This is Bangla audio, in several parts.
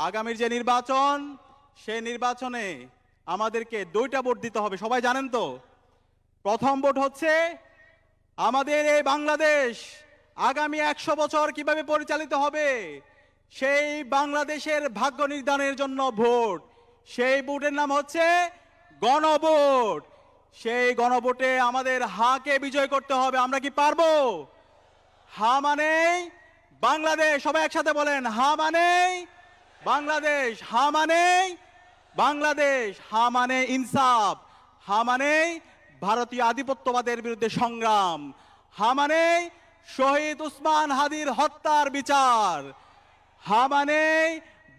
আগামীর যে নির্বাচন, সেই নির্বাচনে আমাদেরকে দুইটা ভোট দিতে হবে, সবাই জানেন তো। প্রথম ভোট হচ্ছে আমাদের এই বাংলাদেশ আগামী 100 বছর কিভাবে পরিচালিত হবে, সেই বাংলাদেশের ভাগ্য নির্ধারণের জন্য ভোট। সেই ভোটের নাম হচ্ছে গণভোট। সেই গণভোটে আমাদের হাকে বিজয় করতে হবে। আমরা কি পারবো? হা মানে বাংলাদেশ, সবাই একসাথে বলেন, হা মানে বাংলাদেশ, হা মানে বাংলাদেশ, হা মানে ইনসাফ, হা মানে ভারতীয় আধিপত্যবাদের বিরুদ্ধে সংগ্রাম, হা মানে শহীদ উসমান হাদির হত্যার বিচার, হা মানে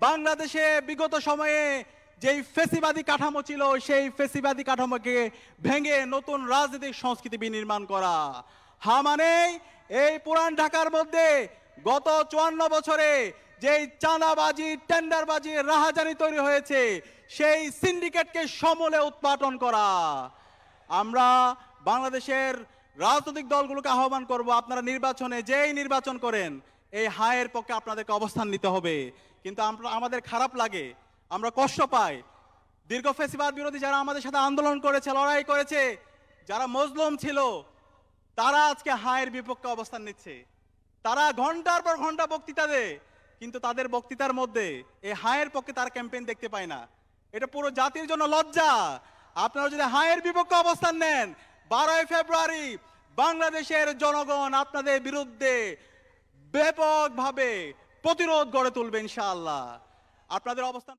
বাংলাদেশে বিগত সময়ে যেই ফেসিবাদী কাঠামো ছিল, সেই ফেসিবাদী কাঠামোকে ভেঙে নতুন রাজনৈতিক সংস্কৃতি বিনির্মাণ করা, হা মানে এই পুরান ঢাকার মধ্যে গত 54 বছরে যেই চাঁদাবাজি, টেন্ডারবাজি, রাহাজানি তৈরি হয়েছে, সেই সিন্ডিকেটকে সমূলে উৎপাটন করা। আমরা বাংলাদেশের রাজনৈতিক দলগুলোকে আহ্বান করব, আপনারা নির্বাচনে যেই নির্বাচন করেন এই হায়ের পক্ষে আপনাদেরকে অবস্থান নিতে হবে। কিন্তু আমাদের খারাপ লাগে, আমরা কষ্ট পাই, দীর্ঘ ফেসিবাদ বিরোধী যারা আমাদের সাথে আন্দোলন করেছে, লড়াই করেছে, যারা মজলুম ছিল, তারা আজকে হায়ের বিপক্ষে অবস্থান নিচ্ছে। তারা ঘন্টার পর ঘন্টা বক্তৃতা দেয়, কিন্তু তাদের বক্তৃতার মধ্যে এই হায়ের পক্ষে তার ক্যাম্পেইন দেখতে পায় না। এটা পুরো জাতির জন্য লজ্জা। আপনারা যদি হায়ের বিপক্ষে অবস্থান নেন, 12ই ফেব্রুয়ারি বাংলাদেশের জনগণ আপনাদের বিরুদ্ধে ব্যাপকভাবে প্রতিরোধ গড়ে তুলবে ইনশাআল্লাহ। আপনাদের অবস্থান